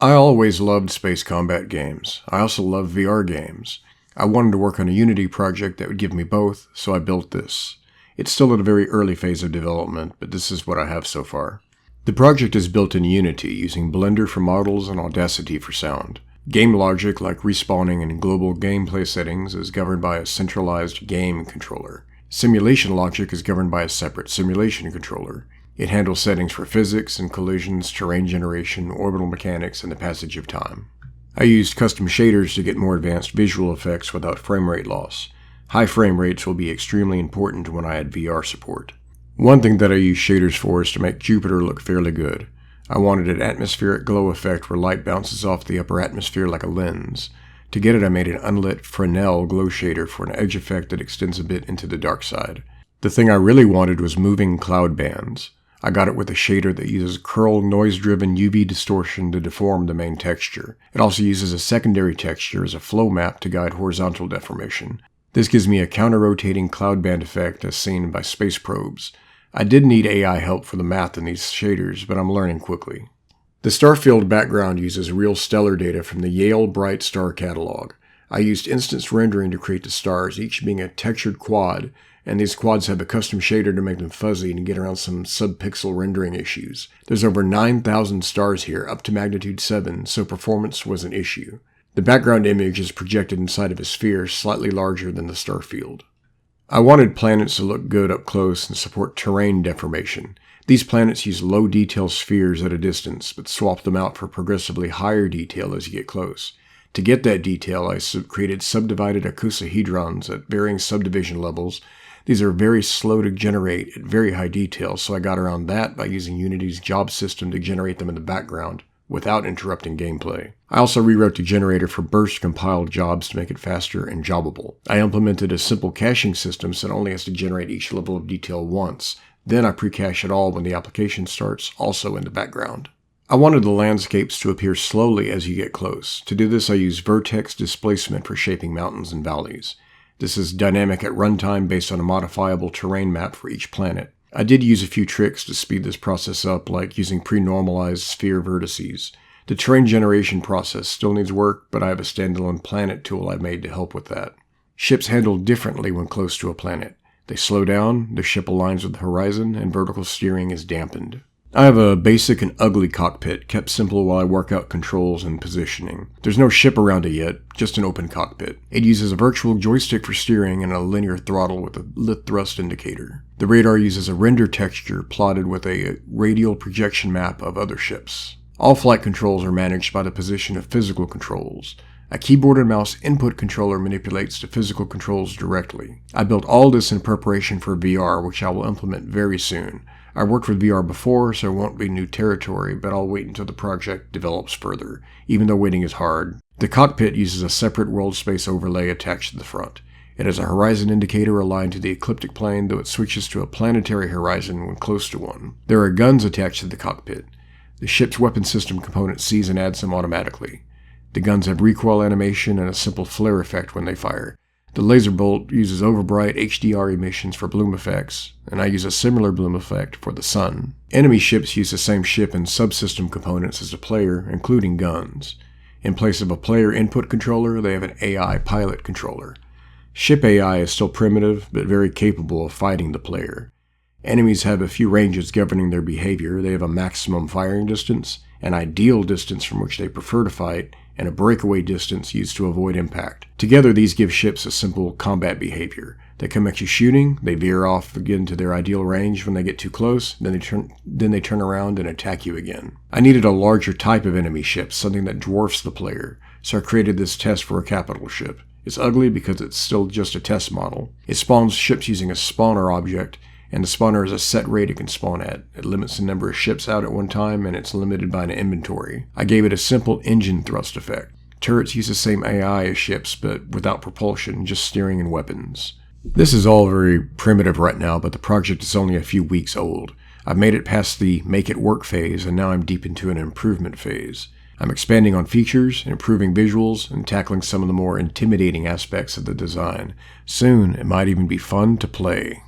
I always loved space combat games. I also love VR games. I wanted to work on a Unity project that would give me both, so I built this. It's still at a very early phase of development, but this is what I have so far. The project is built in Unity, using Blender for models and Audacity for sound. Game logic, like respawning and global gameplay settings, is governed by a centralized game controller. Simulation logic is governed by a separate simulation controller. It handles settings for physics and collisions, terrain generation, orbital mechanics, and the passage of time. I used custom shaders to get more advanced visual effects without frame rate loss. High frame rates will be extremely important when I add VR support. One thing that I use shaders for is to make Jupiter look fairly good. I wanted an atmospheric glow effect where light bounces off the upper atmosphere like a lens. To get it, I made an unlit Fresnel glow shader for an edge effect that extends a bit into the dark side. The thing I really wanted was moving cloud bands. I got it with a shader that uses curl noise-driven UV distortion to deform the main texture. It also uses a secondary texture as a flow map to guide horizontal deformation. This gives me a counter-rotating cloud band effect as seen by space probes. I did need AI help for the math in these shaders, but I'm learning quickly. The starfield background uses real stellar data from the Yale Bright Star Catalog. I used instance rendering to create the stars, each being a textured quad, and these quads have a custom shader to make them fuzzy and get around some subpixel rendering issues. There's over 9,000 stars here, up to magnitude 7, so performance was an issue. The background image is projected inside of a sphere slightly larger than the star field. I wanted planets to look good up close and support terrain deformation. These planets use low detail spheres at a distance, but swap them out for progressively higher detail as you get close. To get that detail, I created subdivided icosahedrons at varying subdivision levels. These are very slow to generate at very high detail, so I got around that by using Unity's job system to generate them in the background without interrupting gameplay. I also rewrote the generator for burst compiled jobs to make it faster and jobbable. I implemented a simple caching system so it only has to generate each level of detail once. Then I pre-cache it all when the application starts, also in the background. I wanted the landscapes to appear slowly as you get close. To do this, I use vertex displacement for shaping mountains and valleys. This is dynamic at runtime based on a modifiable terrain map for each planet. I did use a few tricks to speed this process up, like using pre-normalized sphere vertices. The terrain generation process still needs work, but I have a standalone planet tool I made to help with that. Ships handle differently when close to a planet. They slow down, the ship aligns with the horizon, and vertical steering is dampened. I have a basic and ugly cockpit, kept simple while I work out controls and positioning. There's no ship around it yet, just an open cockpit. It uses a virtual joystick for steering and a linear throttle with a lit thrust indicator. The radar uses a render texture plotted with a radial projection map of other ships. All flight controls are managed by the position of physical controls. A keyboard and mouse input controller manipulates the physical controls directly. I built all this in preparation for VR, which I will implement very soon. I worked with VR before, so it won't be new territory, but I'll wait until the project develops further, even though waiting is hard. The cockpit uses a separate world space overlay attached to the front. It has a horizon indicator aligned to the ecliptic plane, though it switches to a planetary horizon when close to one. There are guns attached to the cockpit. The ship's weapon system component sees and adds them automatically. The guns have recoil animation and a simple flare effect when they fire. The laser bolt uses overbright HDR emissions for bloom effects, and I use a similar bloom effect for the sun. Enemy ships use the same ship and subsystem components as the player, including guns. In place of a player input controller, they have an AI pilot controller. Ship AI is still primitive, but very capable of fighting the player. Enemies have a few ranges governing their behavior. They have a maximum firing distance, an ideal distance from which they prefer to fight, and a breakaway distance used to avoid impact. Together, these give ships a simple combat behavior. They come at you shooting, they veer off again to their ideal range when they get too close, then they turn around and attack you again. I needed a larger type of enemy ship, something that dwarfs the player, so I created this test for a capital ship. It's ugly because it's still just a test model. It spawns ships using a spawner object, and the spawner has a set rate it can spawn at. It limits the number of ships out at one time, and it's limited by an inventory. I gave it a simple engine thrust effect. Turrets use the same AI as ships, but without propulsion, just steering and weapons. This is all very primitive right now, but the project is only a few weeks old. I've made it past the make it work phase, and now I'm deep into an improvement phase. I'm expanding on features, improving visuals, and tackling some of the more intimidating aspects of the design. Soon, it might even be fun to play.